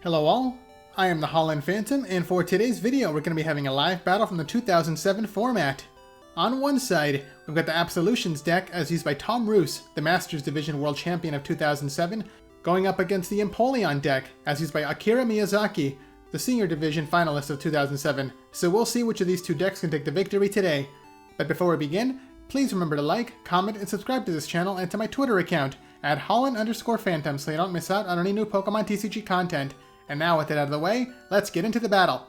Hello all, I am the Holland Phantom, and for today's video we're going to be having a live battle from the 2007 format. On one side, we've got the Absolutions deck as used by Tom Roos, the Masters Division World Champion of 2007, going up against the Empoleon deck as used by Akira Miyazaki, the Senior Division finalist of 2007. So we'll see which of these two decks can take the victory today. But before we begin, please remember to like, comment, and subscribe to this channel and to my Twitter account at Holland_Phantom so you don't miss out on any new Pokemon TCG content. And now with it out of the way, let's get into the battle.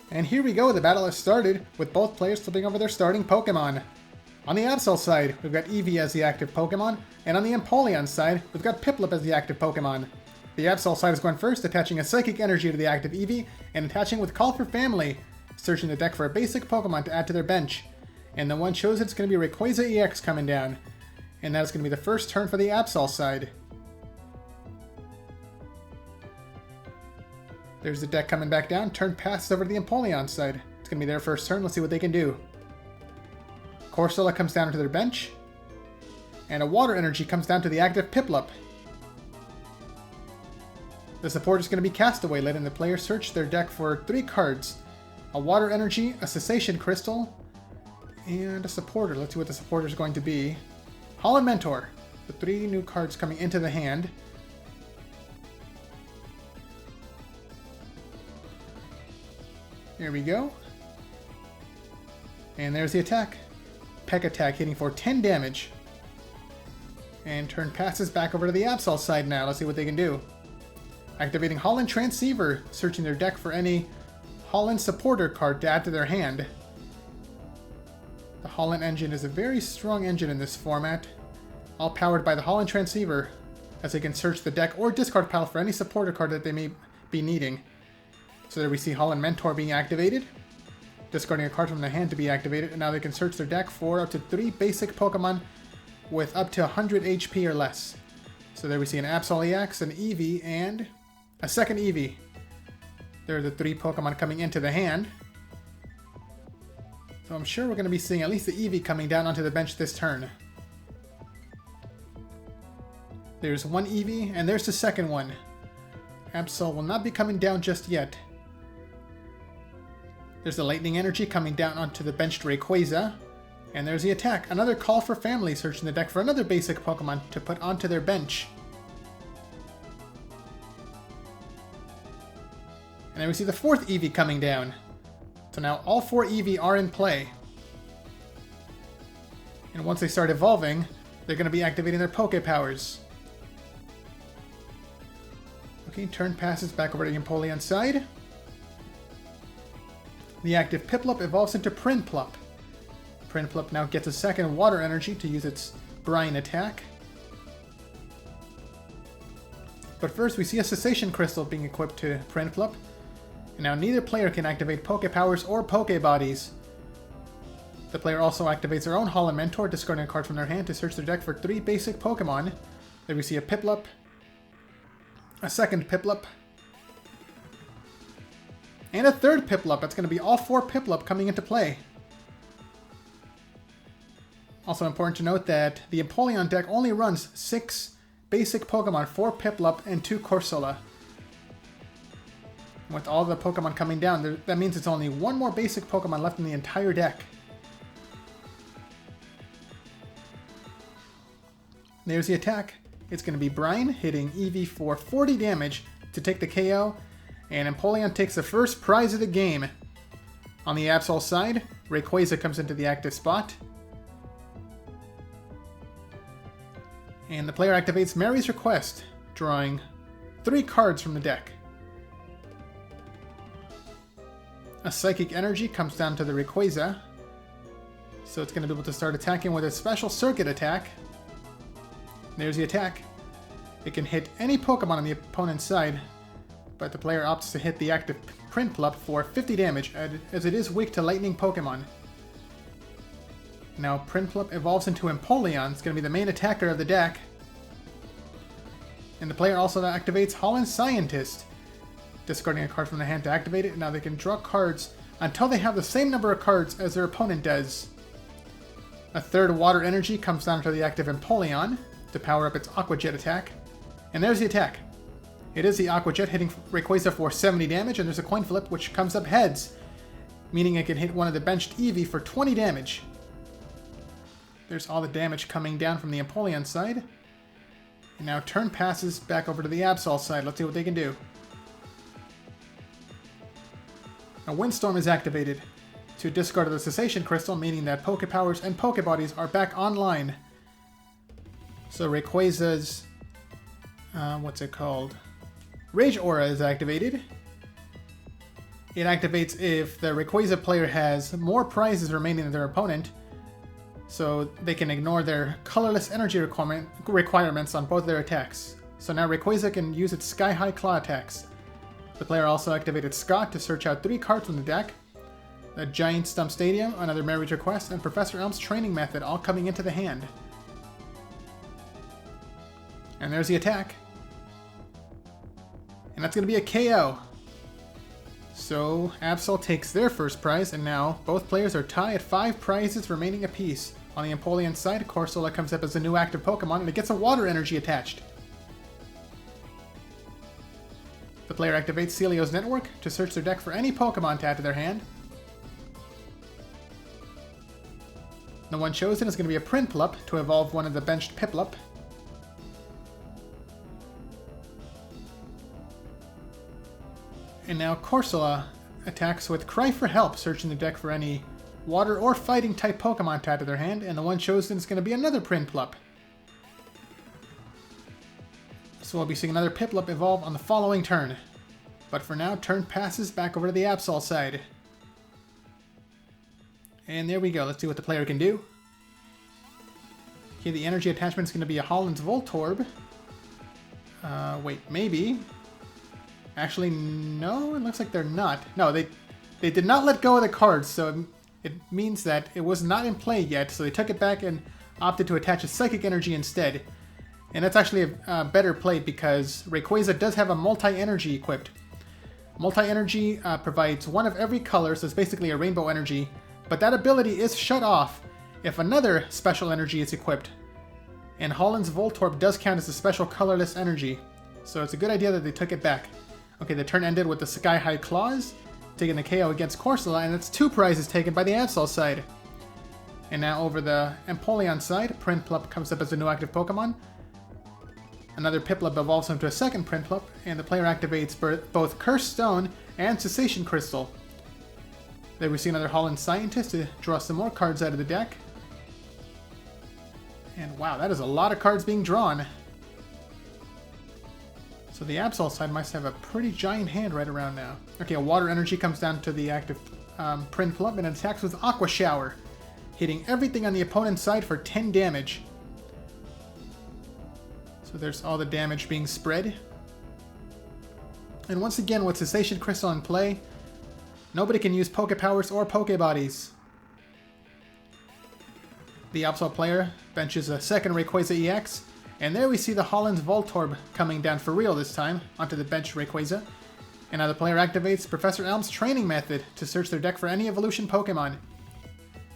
And here we go, the battle has started, with both players flipping over their starting Pokemon. On the Absol side, we've got Eevee as the active Pokemon, and on the Empoleon side, we've got Piplup as the active Pokemon. The Absol side is going first, attaching a Psychic Energy to the active Eevee, and attaching with Call for Family, searching the deck for a basic Pokemon to add to their bench. And the one chosen is going to be Rayquaza EX coming down. And that is going to be the first turn for the Absol side. There's the deck coming back down, turn passes over to the Empoleon side. It's going to be their first turn, let's see what they can do. Corsola comes down to their bench, and a Water Energy comes down to the active Piplup. The support is going to be Castaway, letting the player search their deck for 3 cards. A Water Energy, a Cessation Crystal, and a Supporter. Let's see what the supporter is going to be. Holland Mentor, the 3 new cards coming into the hand. Here we go. And there's the attack. Peck attack hitting for 10 damage. And turn passes back over to the Absol side now. Let's see what they can do. Activating Holland Transceiver, searching their deck for any Holland supporter card to add to their hand. The Holland engine is a very strong engine in this format, all powered by the Holland Transceiver, as they can search the deck or discard pile for any supporter card that they may be needing. So there we see Holland Mentor being activated, discarding a card from the hand to be activated, and now they can search their deck for up to 3 basic Pokemon with up to 100 HP or less. So there we see an Absol EX, an Eevee, and a second Eevee. There are the 3 Pokemon coming into the hand. So I'm sure we're going to be seeing at least the Eevee coming down onto the bench this turn. There's one Eevee, and there's the second one. Absol will not be coming down just yet. There's the Lightning Energy coming down onto the benched Rayquaza. And there's the attack. Another Call for Family, searching the deck for another basic Pokemon to put onto their bench. And then we see the 4th Eevee coming down. So now all 4 Eevee are in play. And once they start evolving, they're going to be activating their Poké Powers. Okay, turn passes back over to the Empoleon side. The active Piplup evolves into Prinplup. Prinplup now gets a second Water Energy to use its Brine attack. But first we see a Cessation Crystal being equipped to Prinplup. And now neither player can activate Poké Powers or Poké Bodies. The player also activates their own Holland Mentor, discarding a card from their hand to search their deck for 3 basic Pokemon. There we see a Piplup, a second Piplup, and a third Piplup. That's going to be all 4 Piplup coming into play. Also important to note that the Empoleon deck only runs 6 basic Pokemon, 4 Piplup, and 2 Corsola. With all the Pokemon coming down, that means it's only 1 more basic Pokemon left in the entire deck. There's the attack. It's going to be Brine, hitting Eevee for 40 damage to take the KO, and Empoleon takes the first prize of the game. On the Absol side, Rayquaza comes into the active spot. And the player activates Mary's Request, drawing 3 cards from the deck. A Psychic Energy comes down to the Rayquaza, so it's going to be able to start attacking with a special Circuit attack. There's the attack. It can hit any Pokemon on the opponent's side, but the player opts to hit the active Prinplup for 50 damage, as it is weak to lightning Pokemon. Now Prinplup evolves into Empoleon. It's going to be the main attacker of the deck. And the player also activates Holland Scientist, discarding a card from the hand to activate it. Now they can draw cards until they have the same number of cards as their opponent does. A third Water Energy comes down to the active Empoleon. to power up its Aqua Jet attack. And there's the attack. It is the Aqua Jet hitting Rayquaza for 70 damage, and there's a coin flip which comes up heads, meaning it can hit one of the benched Eevee for 20 damage. There's all the damage coming down from the Empoleon side. And now turn passes back over to the Absol side. Let's see what they can do. A Windstorm is activated to discard the Cessation Crystal, meaning that Poke Powers and Poke Bodies are back online. So Rayquaza's, what's it called? Rage Aura is activated. It activates if the Rayquaza player has more prizes remaining than their opponent, so they can ignore their colorless energy requirements on both their attacks. So now Rayquaza can use its Sky High Claw attacks. The player also activated Scott to search out 3 cards from the deck. The Giant Stump Stadium, another Marriage Request, and Professor Elm's Training Method all coming into the hand. And there's the attack. And that's going to be a KO. So Absol takes their first prize, and now both players are tied at 5 prizes remaining apiece. On the Empoleon side, Corsola comes up as a new active Pokemon, and it gets a Water Energy attached. The player activates Celio's Network to search their deck for any Pokemon to add to their hand. The one chosen is going to be a Prinplup to evolve one of the benched Piplup. And now Corsola attacks with Cry for Help, searching the deck for any Water or Fighting type Pokemon to add to their hand, and the one chosen is going to be another Prinplup. So we'll be seeing another Piplup evolve on the following turn. But for now, turn passes back over to the Absol side. And there we go. Let's see what the player can do. Okay, the energy attachment is going to be a Holland's Voltorb. Wait, maybe. Actually, no, it looks like they're not. No, they did not let go of the cards, so it means that it was not in play yet, so they took it back and opted to attach a Psychic Energy instead. And that's actually a better play because Rayquaza does have a Multi-Energy equipped. Multi-Energy provides one of every color, so it's basically a Rainbow Energy, but that ability is shut off if another Special Energy is equipped. And Holland's Voltorb does count as a special colorless energy, so it's a good idea that they took it back. Okay, the turn ended with the Sky High Claws, taking the KO against Corsola, and that's 2 prizes taken by the Absol side. And now over the Empoleon side, Prinplup comes up as a new active Pokemon. Another Piplup evolves into a second Prinplup, and the player activates both Cursed Stone and Cessation Crystal. Then we see another Holland Scientist to draw some more cards out of the deck. And wow, that is a lot of cards being drawn. So the Absol side must have a pretty giant hand right around now. Okay, a Water Energy comes down to the active Prinplup and attacks with Aqua Shower, hitting everything on the opponent's side for 10 damage. So there's all the damage being spread. And once again, with Cessation Crystal in play, nobody can use Poke Powers or Poke Bodies. The Absol player benches a second Rayquaza EX, and there we see the Holland's Voltorb coming down for real this time onto the bench Rayquaza. And now the player activates Professor Elm's Training Method to search their deck for any evolution Pokemon.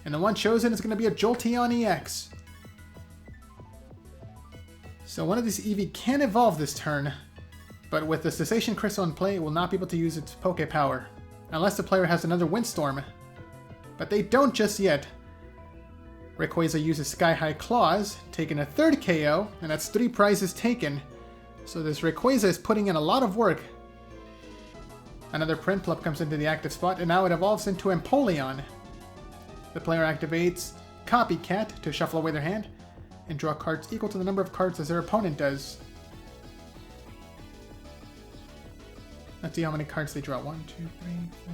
And the one chosen is going to be a Jolteon EX. So one of these Eevee can evolve this turn, but with the Cessation Crystal in play, it will not be able to use its Poke Power, unless the player has another Windstorm. But they don't just yet. Rayquaza uses Sky High Claws, taking a third KO, and that's 3 prizes taken. So this Rayquaza is putting in a lot of work. Another Prinplup comes into the active spot, and now it evolves into Empoleon. The player activates Copycat to shuffle away their hand, and draw cards equal to the number of cards as their opponent does. Let's see how many cards they draw. 1, 2, 3, 4,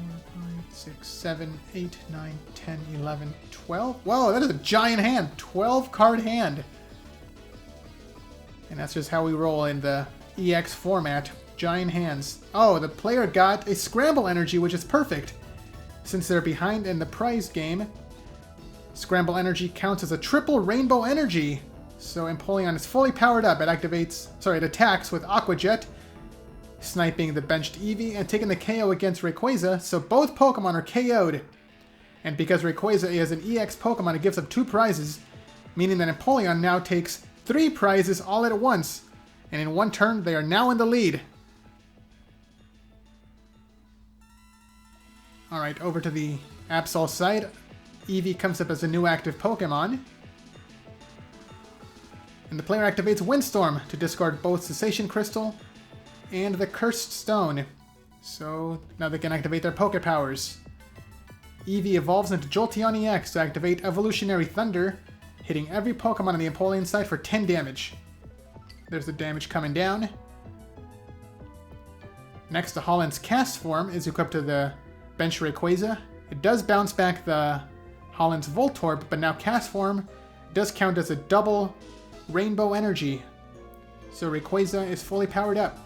5, 6, 7, 8, 9, 10, 11, 12. Whoa, that is a giant hand! 12 card hand! And that's just how we roll in the EX format. Giant hands. Oh, the player got a Scramble Energy, which is perfect. Since they're behind in the prize game, Scramble Energy counts as a triple Rainbow Energy. So Empoleon is fully powered up. It it attacks with Aqua Jet, sniping the benched Eevee and taking the KO against Rayquaza, so both Pokemon are KO'd. And because Rayquaza is an EX Pokemon, it gives up 2 prizes, meaning that Empoleon now takes 3 prizes all at once. And in one turn, they are now in the lead. Alright, over to the Absol side. Eevee comes up as a new active Pokemon. And the player activates Windstorm to discard both Cessation Crystal and the Cursed Stone. So now they can activate their Poke Powers. Eevee evolves into Jolteon EX to activate Evolutionary Thunder, hitting every Pokemon on the Empoleon side for 10 damage. There's the damage coming down. Next, the Holland's Cast form is equipped to the Bench Rayquaza. It does bounce back the Holland's Voltorb, but now Cast form does count as a double Rainbow Energy. So Rayquaza is fully powered up.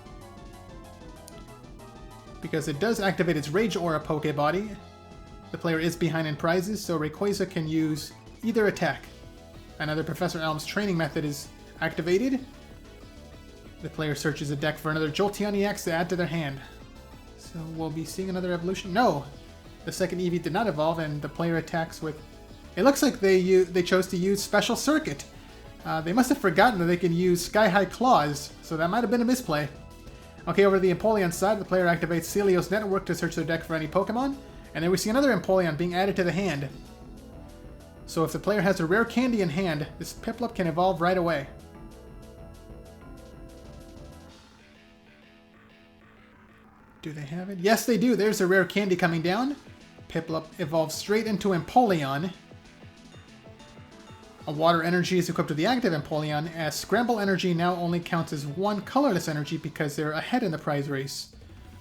Because it does activate its Rage Aura Pokebody, the player is behind in prizes, so Rayquaza can use either attack. Another Professor Elm's training method is activated. The player searches a deck for another Jolteon EX to add to their hand. So we'll be seeing another evolution. No! The second Eevee did not evolve, and the player attacks with... It looks like they chose to use Special Circuit. They must have forgotten that they can use Sky High Claws, so that might have been a misplay. Okay, over to the Empoleon side, the player activates Celios Network to search their deck for any Pokemon, and then we see another Empoleon being added to the hand. So if the player has a rare candy in hand, this Piplup can evolve right away. Do they have it? Yes, they do. There's a rare candy coming down. Piplup evolves straight into Empoleon. A Water Energy is equipped to the active Empoleon, as Scramble Energy now only counts as one colorless energy because they're ahead in the prize race.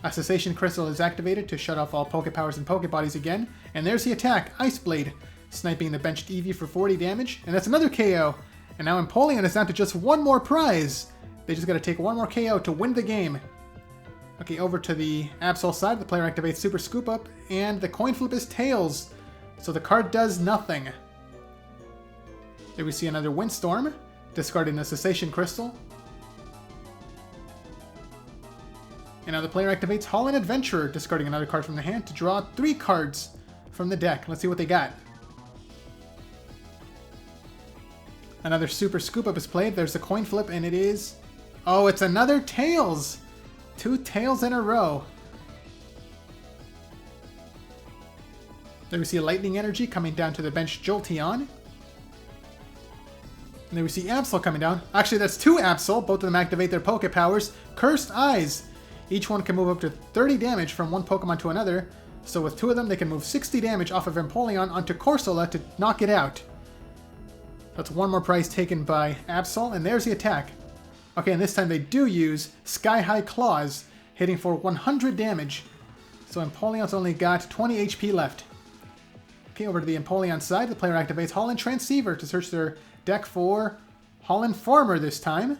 A Cessation Crystal is activated to shut off all Poke Powers and Pokebodies again, and there's the attack, Ice Blade, sniping the benched Eevee for 40 damage, and that's another KO. And now Empoleon is down to just one more prize. They just gotta take one more KO to win the game. Okay, over to the Absol side, the player activates Super Scoop Up, and the coin flip is Tails, so the card does nothing. There we see another Windstorm, discarding the Cessation Crystal. And now the player activates Holland Adventurer, discarding another card from the hand to draw 3 cards from the deck. Let's see what they got. Another Super Scoop Up is played. There's the coin flip, and it is... Oh, it's another Tails! 2 Tails in a row. There we see a Lightning Energy coming down to the bench Jolteon. And then we see Absol coming down. Actually, that's 2 Absol. Both of them activate their Poke Powers. Cursed Eyes. Each one can move up to 30 damage from one Pokemon to another. So with 2 of them, they can move 60 damage off of Empoleon onto Corsola to knock it out. That's one more prize taken by Absol, and there's the attack. Okay, and this time they do use Sky High Claws, hitting for 100 damage. So Empoleon's only got 20 HP left. Okay, over to the Empoleon side, the player activates Holland Transceiver to search their deck for Holland Farmer this time.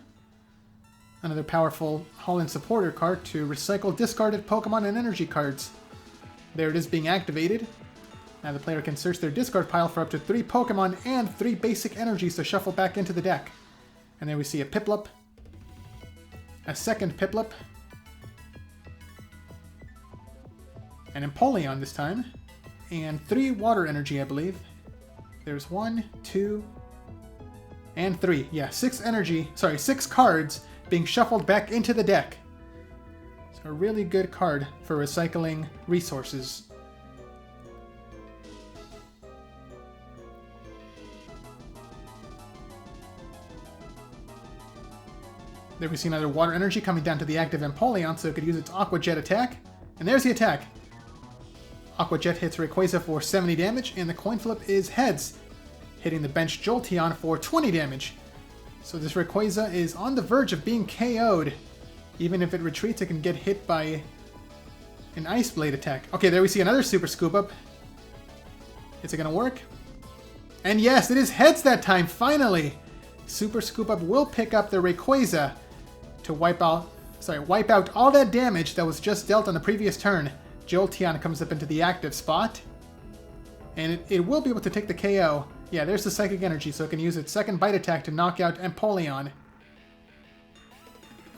Another powerful Holland supporter card to recycle discarded Pokemon and energy cards. There it is being activated. Now the player can search their discard pile for up to 3 Pokemon and 3 basic energies to shuffle back into the deck. And then we see a Piplup, a second Piplup, an Empoleon this time, and 3 Water Energy, I believe. There's 1, 2, and 3. Yeah, 6 cards being shuffled back into the deck. So a really good card for recycling resources. There we see another Water Energy coming down to the active Empoleon so it could use its Aqua Jet attack. And there's the attack. Aqua Jet hits Rayquaza for 70 damage, and the coin flip is Heads, hitting the bench Jolteon for 20 damage. So this Rayquaza is on the verge of being KO'd. Even if it retreats, it can get hit by an Ice Blade attack. Okay, there we see another Super Scoop Up. Is it gonna work? And yes, it is Heads that time, finally! Super Scoop Up will pick up the Rayquaza to wipe out all that damage that was just dealt on the previous turn. Jolteon comes up into the active spot, and it will be able to take the KO. Yeah, there's the Psychic Energy, so it can use its second bite attack to knock out Empoleon.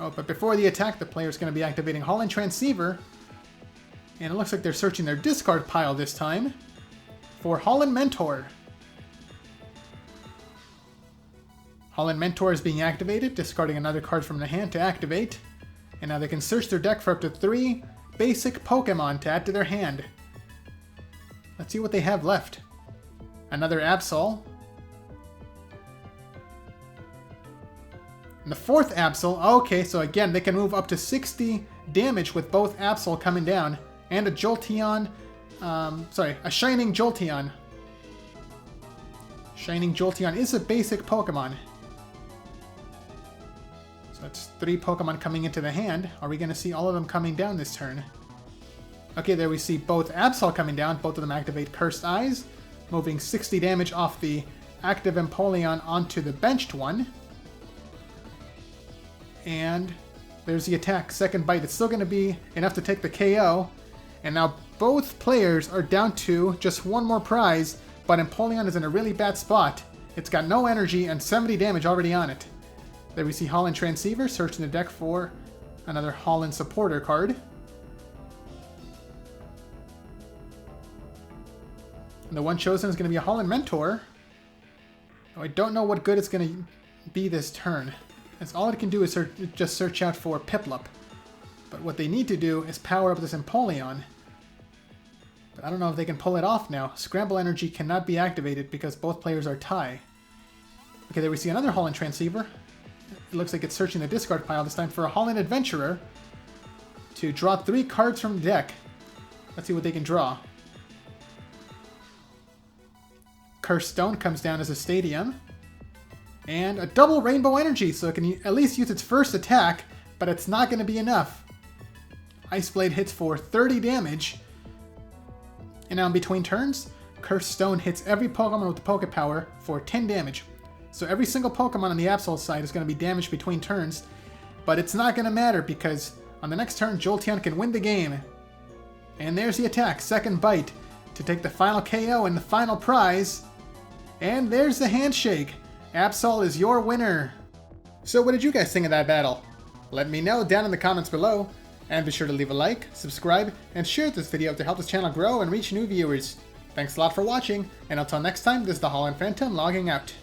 Oh, but before the attack, the player's going to be activating Holland Transceiver, and it looks like they're searching their discard pile this time for Holland Mentor. Holland Mentor is being activated, discarding another card from the hand to activate. And now they can search their deck for up to 3 basic Pokemon to add to their hand. Let's see what they have left. Another Absol. And the 4th Absol. Okay, so again, they can move up to 60 damage with both Absol coming down. And a Jolteon. A Shining Jolteon. Shining Jolteon is a basic Pokemon. So that's 3 Pokemon coming into the hand. Are we going to see all of them coming down this turn? Okay, there we see both Absol coming down. Both of them activate Cursed Eyes, moving 60 damage off the active Empoleon onto the benched one. And there's the attack. Second bite. It's still going to be enough to take the KO. And now both players are down to just 1 more prize, but Empoleon is in a really bad spot. It's got no energy and 70 damage already on it. There we see Holland Transceiver, searching the deck for another Holland Supporter card. And the one chosen is going to be a Holland Mentor. Oh, I don't know what good it's going to be this turn. As all it can do is just search out for Piplup. But what they need to do is power up this Empoleon. But I don't know if they can pull it off now. Scramble Energy cannot be activated because both players are tie. Okay, there we see another Holland Transceiver. It looks like it's searching the discard pile this time for a Holland Adventurer to draw 3 cards from the deck. Let's see what they can draw. Cursed Stone comes down as a Stadium. And a double Rainbow Energy, so it can at least use its first attack, but it's not going to be enough. Ice Blade hits for 30 damage. And now in between turns, Cursed Stone hits every Pokemon with the Poke Power for 10 damage. So every single Pokemon on the Absol side is going to be damaged between turns, but it's not going to matter because on the next turn, Jolteon can win the game. And there's the attack, second bite, to take the final KO and the final prize. And there's the handshake. Absol is your winner. So what did you guys think of that battle? Let me know down in the comments below. And be sure to leave a like, subscribe, and share this video to help this channel grow and reach new viewers. Thanks a lot for watching, and until next time, this is the Holland Phantom logging out.